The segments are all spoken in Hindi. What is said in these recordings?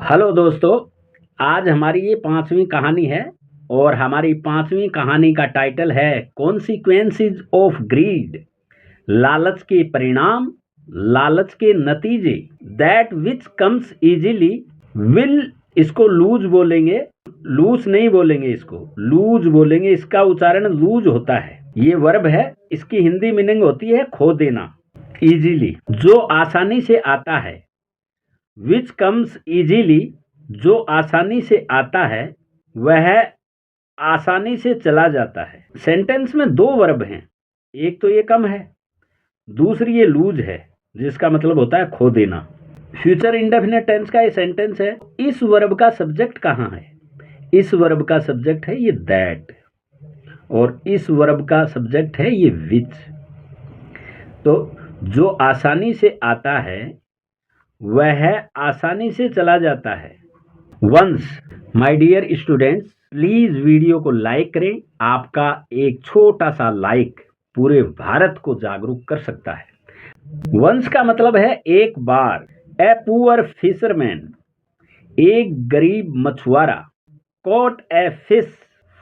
हेलो दोस्तों, आज हमारी ये पांचवी कहानी है और हमारी पांचवी कहानी का टाइटल है कॉन्सिक्वेंसेस ऑफ ग्रीड। लालच के परिणाम, लालच के नतीजे। That which comes easily will, इसको लूज बोलेंगे, लूज नहीं बोलेंगे, इसको लूज बोलेंगे। इसका उच्चारण लूज होता है। ये वर्ब है, इसकी हिंदी मीनिंग होती है खो देना। इजीली, जो आसानी से आता है। विच कम्स इजीली, जो आसानी से आता है, वह आसानी से चला जाता है। सेंटेंस में दो वर्ब हैं, एक तो ये कम है, दूसरी ये लूज है, जिसका मतलब होता है खो देना। फ्यूचर इंडेफिनिट टेंस का ये सेंटेंस है। इस वर्ब का सब्जेक्ट कहाँ है? इस वर्ब का सब्जेक्ट है ये दैट, और इस वर्ब का सब्जेक्ट है ये विच। तो जो आसानी से आता है वह आसानी से चला जाता है। Once, my dear students, please video को लाइक करें। आपका एक छोटा सा लाइक पूरे भारत को जागरूक कर सकता है। वंस का मतलब है एक बार। ए पुअर फिशरमैन, एक गरीब मछुआरा, caught a fish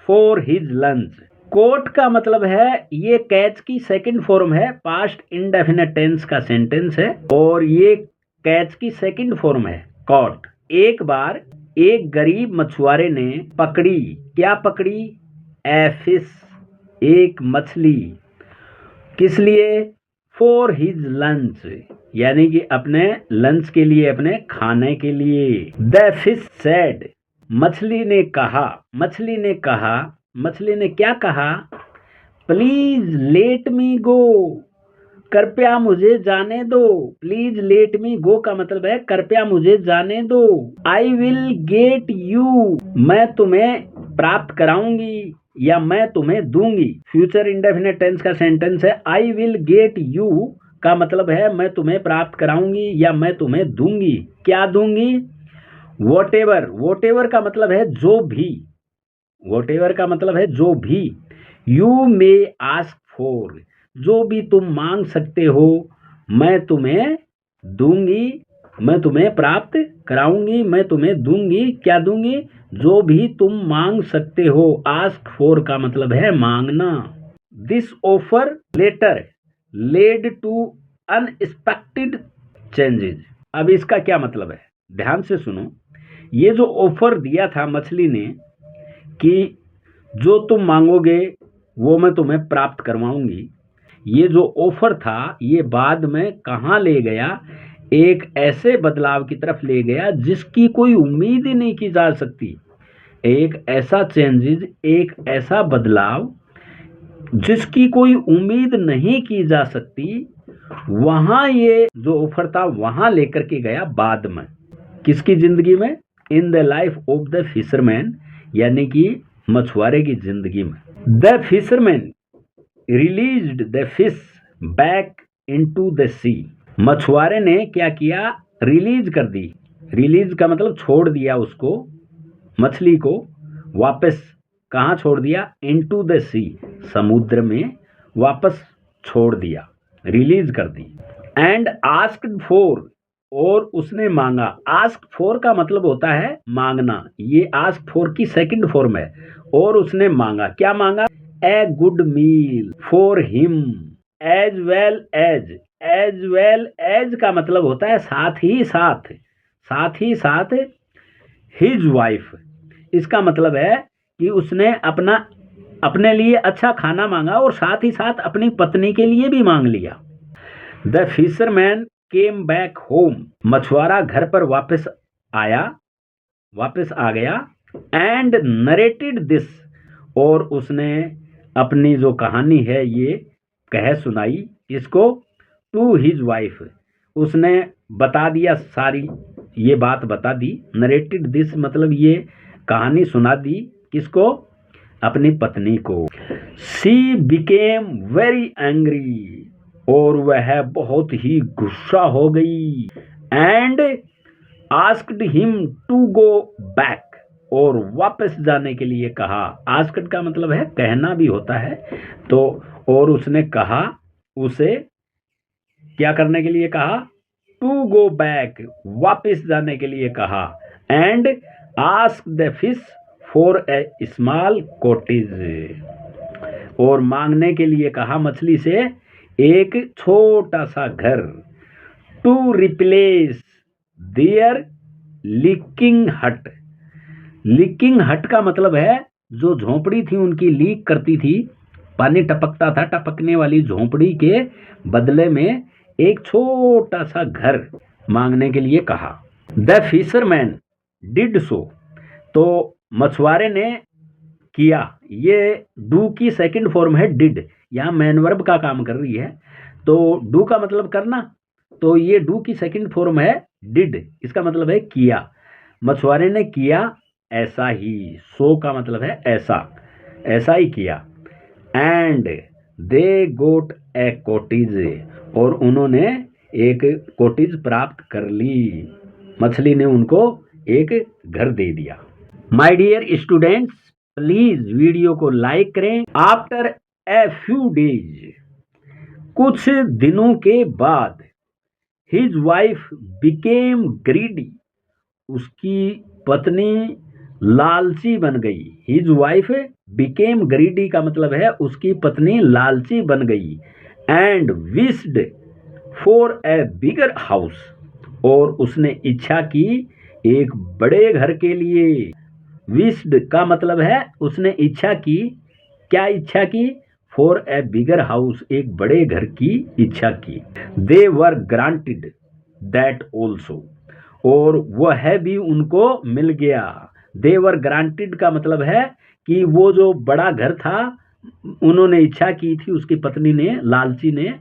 for his lunch. Caught का मतलब है ये कैच की सेकंड फॉर्म है, पास्ट इंडेफिनिट टेंस का सेंटेंस है, और ये कैच की सेकंड फॉर्म है कॉट। एक बार एक गरीब मछुआरे ने पकड़ी, क्या पकड़ी? ए फिश, एक मछली। किस लिए? फॉर हिज लंच, यानी कि अपने लंच के लिए, अपने खाने के लिए। द फिश सेड, मछली ने कहा, मछली ने कहा, मछली ने क्या कहा? प्लीज लेट मी गो, कृपया मुझे जाने दो। प्लीज लेट मी गो का मतलब है कृपया मुझे जाने दो। आई विल गेट यू, मैं तुम्हें प्राप्त कराऊंगी या मैं तुम्हें दूंगी। फ्यूचर इंडेफिनिट टेंस का सेंटेंस है। आई विल गेट यू का मतलब है मैं तुम्हें प्राप्त कराऊंगी या मैं तुम्हें दूंगी। क्या दूंगी? वॉटेवर, वॉटेवर का मतलब है जो भी, वॉटेवर का मतलब है जो भी। यू मे आस्क फॉर, जो भी तुम मांग सकते हो मैं तुम्हें दूंगी, मैं तुम्हें प्राप्त कराऊंगी, मैं तुम्हें दूंगी। क्या दूंगी? जो भी तुम मांग सकते हो। आस्क फॉर का मतलब है मांगना। This offer letter led to unexpected changes. अब इसका क्या मतलब है, ध्यान से सुनो। ये जो ऑफर दिया था मछली ने कि जो तुम मांगोगे वो मैं तुम्हें प्राप्त करवाऊंगी, ये जो ऑफर था ये बाद में कहाँ ले गया? एक ऐसे बदलाव की तरफ ले गया जिसकी कोई उम्मीद ही नहीं की जा सकती। एक ऐसा चेंजेस, एक ऐसा बदलाव जिसकी कोई उम्मीद नहीं की जा सकती, वहां ये जो ऑफर था वहां लेकर के गया बाद में। किसकी जिंदगी में? In the life of the fisherman, यानी कि मछुआरे की जिंदगी में। The fisherman released the fish back into the sea, मछुआरे ने क्या किया? रिलीज कर दी। रिलीज का मतलब छोड़ दिया उसको, मछली को वापस कहाँ छोड़ दिया? इनटू द सी, समुद्र में वापस छोड़ दिया, रिलीज कर दी। एंड आस्क्ड फॉर, और उसने मांगा। आस्क फॉर का मतलब होता है मांगना, ये आस्क फॉर की सेकंड फॉर्म है। और उसने मांगा, क्या मांगा? A good meal for him as well as. As well as का मतलब होता है साथ ही साथ, साथ ही साथ हिज वाइफ। इसका मतलब है कि उसने अपने लिए अच्छा खाना मांगा और साथ ही साथ अपनी पत्नी के लिए भी मांग लिया। The fisherman came back home, मछुआरा घर पर वापस आ गया। एंड नरेटेड दिस, और उसने अपनी जो कहानी है ये कह सुनाई, इसको टू हिज वाइफ, उसने बता दिया, सारी ये बात बता दी। नरेटेड दिस मतलब ये कहानी सुना दी, किसको? अपनी पत्नी को। सी बिकेम वेरी एंग्री, और वह बहुत ही गुस्सा हो गई। And asked him to go back, और वापस जाने के लिए कहा। आस्क्ड का मतलब है कहना भी होता है, तो और उसने कहा, उसे क्या करने के लिए कहा? टू गो बैक, वापस जाने के लिए कहा। And ask the fish for a small cottage, और मांगने के लिए कहा मछली से एक छोटा सा घर, टू रिप्लेस देयर लीकिंग हट। लीकिंग हट का मतलब है जो झोपड़ी थी उनकी लीक करती थी, पानी टपकता था, टपकने वाली झोपड़ी के बदले में एक छोटा सा घर मांगने के लिए कहा। द फिशरमैन डिड सो, तो मछुआरे ने किया, ये डू की सेकंड फॉर्म है डिड, यहाँ मैन वर्ब का काम कर रही है, तो डू का मतलब करना, तो ये डू की सेकंड फॉर्म है डिड, इसका मतलब है किया। मछुआरे ने किया ऐसा ही, सो का मतलब है ऐसा, ऐसा ही किया। And they goat A cottage, और उन्होंने एक कॉटेज प्राप्त कर ली, मछली ने उनको एक घर दे दिया। My dear students, please video को लाइक करें। आफ्टर ए फ्यू डेज, कुछ दिनों के बाद, हिज वाइफ बिकेम ग्रीडी, उसकी पत्नी लालची बन गई। हिज वाइफ बिकेम ग्रीडी का मतलब है उसकी पत्नी लालची बन गई। And wished for a bigger house, और उसने इच्छा की एक बड़े घर के लिए। विश्ड का मतलब है उसने इच्छा की, क्या इच्छा की? फॉर ए बिगर हाउस, एक बड़े घर की इच्छा की। दे वर ग्रांटेड दैट ऑल्सो, और वह भी उनको मिल गया। दे वर ग्रांटेड का मतलब है कि वो जो बड़ा घर था उन्होंने इच्छा की थी, उसकी पत्नी ने, लालची ने,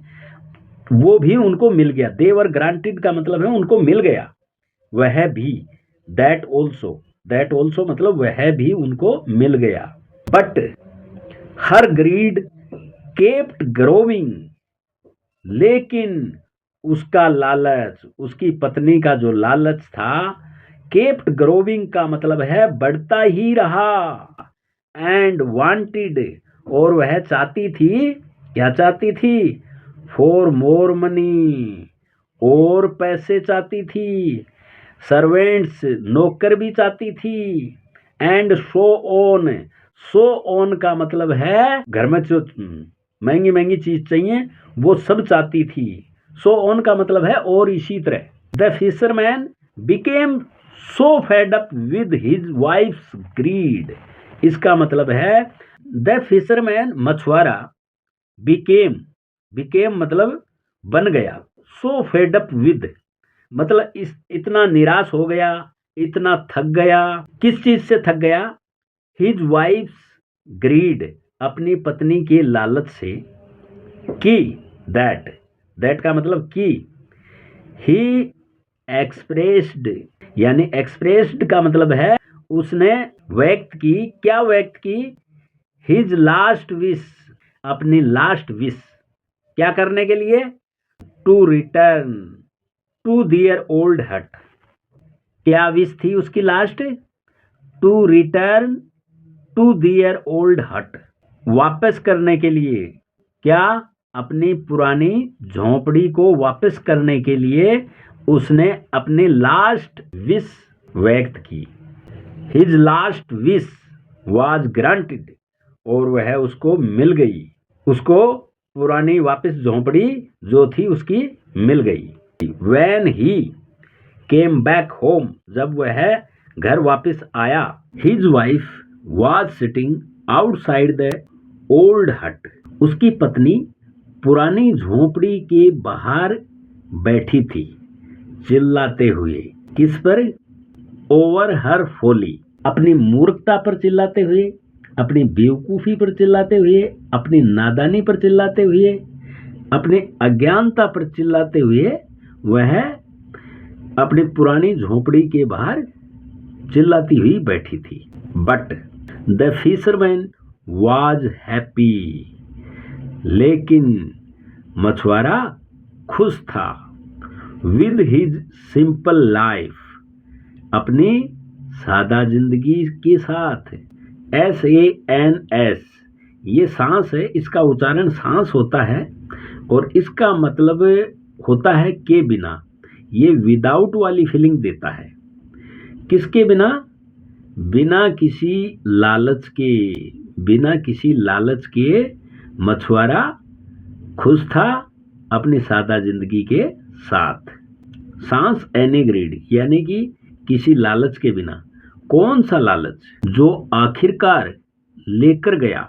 वो भी उनको मिल गया। दे वर ग्रांटेड का मतलब है उनको मिल गया, वह भी। दैट ऑल्सो, दैट ऑल्सो मतलब वह भी उनको मिल गया। But her greed kept growing, लेकिन उसका लालच, उसकी पत्नी का जो लालच था, केप्ट ग्रोविंग का मतलब है बढ़ता ही रहा। एंड वांटेड, और वह चाहती थी, क्या चाहती थी? फॉर मोर मनी, और पैसे चाहती थी। सर्वेंट्स, नौकर भी चाहती थी। And so on, so on का मतलब है घर में जो महंगी महंगी चीज चाहिए वो सब चाहती थी। सो ऑन का मतलब है और इसी तरह। The fisherman became so fed up with his wife's greed, इसका मतलब है द फिशरमैन मछुआरा, बिकेम, बिकेम मतलब बन गया, सो फेड अप विद मतलब इतना निराश हो गया, इतना थक गया। किस चीज से थक गया? हिज वाइफ्स ग्रीड, अपनी पत्नी के लालच से। की, दैट, दैट का मतलब की। ही एक्सप्रेस्ड, यानी एक्सप्रेस्ड का मतलब है उसने व्यक्त की, क्या व्यक्त की? हिज लास्ट विश, अपनी लास्ट विश, क्या करने के लिए? To return to their old hut, क्या विश थी उसकी last? To return to their old hut, वापस करने के लिए। क्या? अपनी पुरानी झोंपड़ी को वापस करने के लिए उसने अपनी लास्ट विश व्यक्त की। His last wish was granted, और वह उसको मिल गई, उसको पुरानी वापस झोंपड़ी जो थी उसकी मिल गई। When he came back home, जब वह घर वापस आया, his wife was sitting outside the old hut, उसकी पत्नी पुरानी झोंपड़ी के बाहर बैठी थी, चिल्लाते हुए। किस पर? ओवर हर फोली, अपनी मूर्खता पर चिल्लाते हुए, अपनी बेवकूफ़ी पर चिल्लाते हुए, अपनी नादानी पर चिल्लाते हुए, अपनी अज्ञानता पर चिल्लाते हुए वह अपनी पुरानी झोंपड़ी के बाहर चिल्लाती हुई बैठी थी। But the fisherman was happy, लेकिन मछुआरा खुश था। विद हिज सिंपल लाइफ, अपनी सादा जिंदगी के साथ। SANS, ये सांस है, इसका उच्चारण सांस होता है और इसका मतलब होता है के बिना, ये विदाउट वाली फीलिंग देता है। किसके बिना? बिना किसी लालच के, बिना किसी लालच के मछुआरा खुश था अपनी सादा जिंदगी के साथ। सांस एनी ग्रीड, यानी कि किसी लालच के बिना। कौन सा लालच? जो आखिरकार लेकर गया,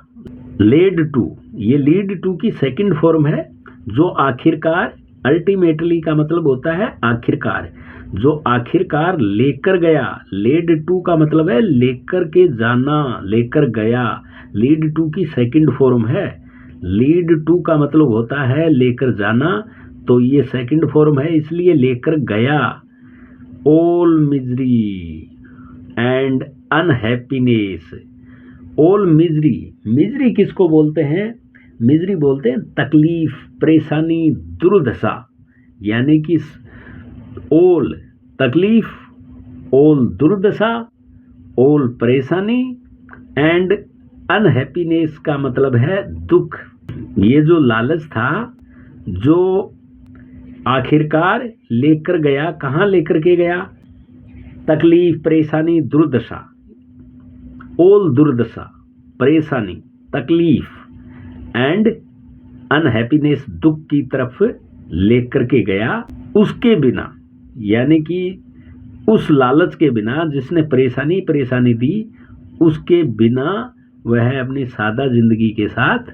लेड टू, ये लीड टू की सेकंड फॉर्म है। जो आखिरकार, अल्टीमेटली का मतलब होता है आखिरकार, जो आखिरकार लेकर गया। लेड टू का मतलब है लेकर के जाना, लेकर गया। लीड टू की सेकंड फॉर्म है। लीड टू का मतलब होता है लेकर जाना, तो ये सेकंड फॉर्म है, इसलिए लेकर गया। All misery and unhappiness. All misery, misery किसको बोलते हैं? मिजरी बोलते हैं तकलीफ, परेशानी, दुर्दशा, यानी कि ऑल तकलीफ, ऑल दुर्दशा, ऑल परेशानी एंड अनहैप्पीनेस का मतलब है दुख। ये जो लालच था, जो आखिरकार लेकर गया, कहाँ लेकर के गया? तकलीफ, परेशानी, दुर्दशा। ऑल दुर्दशा, परेशानी, तकलीफ एंड अनहैप्पीनेस, दुख की तरफ लेकर के गया। उसके बिना, यानी कि उस लालच के बिना जिसने परेशानी दी, उसके बिना वह अपनी सादा जिंदगी के साथ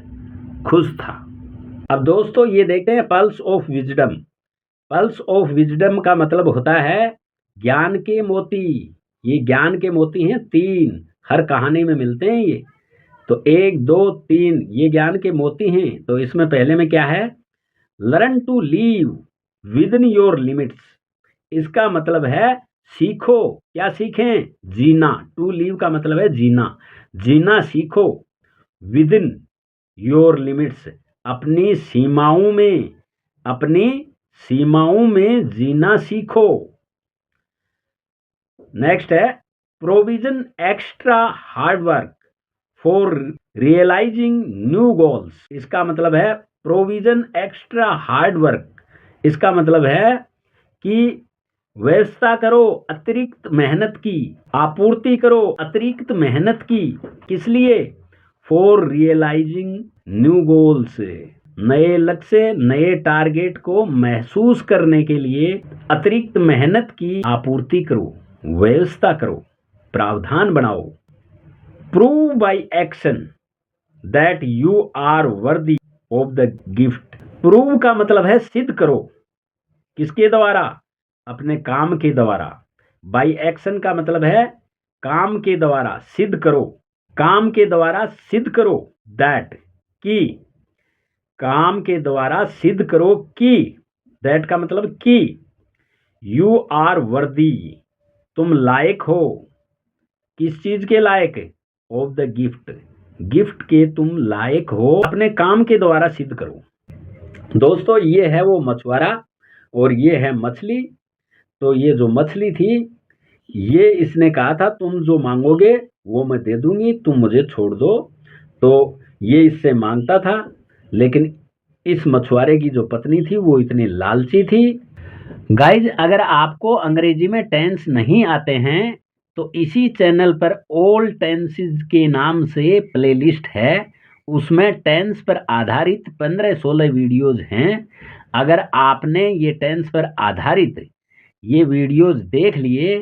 खुश था। अब दोस्तों ये देखते हैं pulse of wisdom. Pulse of wisdom का मतलब होता है ज्ञान के मोती। ये ज्ञान के मोती हैं 3, हर कहानी में मिलते हैं ये। तो 1, 2, 3 ये ज्ञान के मोती हैं। तो इसमें पहले में क्या है? Learn to live within your limits. इसका मतलब है सीखो। क्या सीखें? जीना। टू लीव का मतलब है जीना, जीना सीखो। विद इन योर लिमिट्स, अपनी सीमाओं में, अपनी सीमाओं में जीना सीखो। नेक्स्ट है provision extra hard work for realising new goals. इसका मतलब है प्रोविजन एक्स्ट्रा हार्ड वर्क। इसका मतलब है कि व्यवस्था करो अतिरिक्त मेहनत की, आपूर्ति करो अतिरिक्त मेहनत की। किस लिए? फॉर रियलाइजिंग न्यू गोल्स, नए लक्ष्य, नए टारगेट को महसूस करने के लिए अतिरिक्त मेहनत की आपूर्ति करो, व्यवस्था करो, प्रावधान बनाओ। Prove by action that you are worthy of the gift. Prove का मतलब है सिद्ध करो। किसके द्वारा? अपने काम के द्वारा। बाय एक्शन का मतलब है काम के द्वारा, सिद्ध करो। काम के द्वारा सिद्ध करो दैट, कि काम के द्वारा सिद्ध करो कि, दैट का मतलब कि, यू आर वर्दी, तुम लायक हो। किस चीज के लायक? ऑफ द गिफ्ट, गिफ्ट के तुम लायक हो। अपने काम के द्वारा सिद्ध करो। दोस्तों ये है वो मछुआरा और ये है मछली। तो ये जो मछली थी, ये इसने कहा था तुम जो मांगोगे वो मैं दे दूंगी, तुम मुझे छोड़ दो। तो ये इससे मांगता था, लेकिन इस मछुआरे की जो पत्नी थी वो इतनी लालची थी। गाइज अगर आपको अंग्रेजी में टेंस नहीं आते हैं तो इसी चैनल पर ऑल टेंसेस के नाम से प्लेलिस्ट है। उसमें टेंस पर आधारित 15-16 वीडियोज हैं। अगर आपने ये टेंस पर आधारित ये वीडियोज देख लिए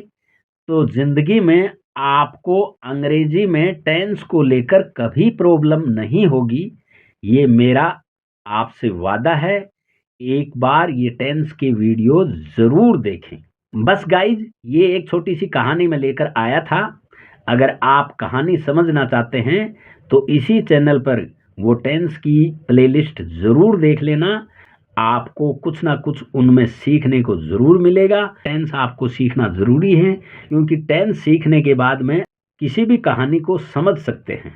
तो जिंदगी में आपको अंग्रेजी में टेंस को लेकर कभी प्रॉब्लम नहीं होगी। ये मेरा आपसे वादा है। एक बार ये टेंस के वीडियो जरूर देखें। बस गाइज ये एक छोटी सी कहानी में लेकर आया था। अगर आप कहानी समझना चाहते हैं तो इसी चैनल पर वो टेंस की प्लेलिस्ट जरूर देख लेना। आपको कुछ ना कुछ उनमें सीखने को जरूर मिलेगा। टेंस आपको सीखना जरूरी है, क्योंकि टेंस सीखने के बाद में किसी भी कहानी को समझ सकते हैं।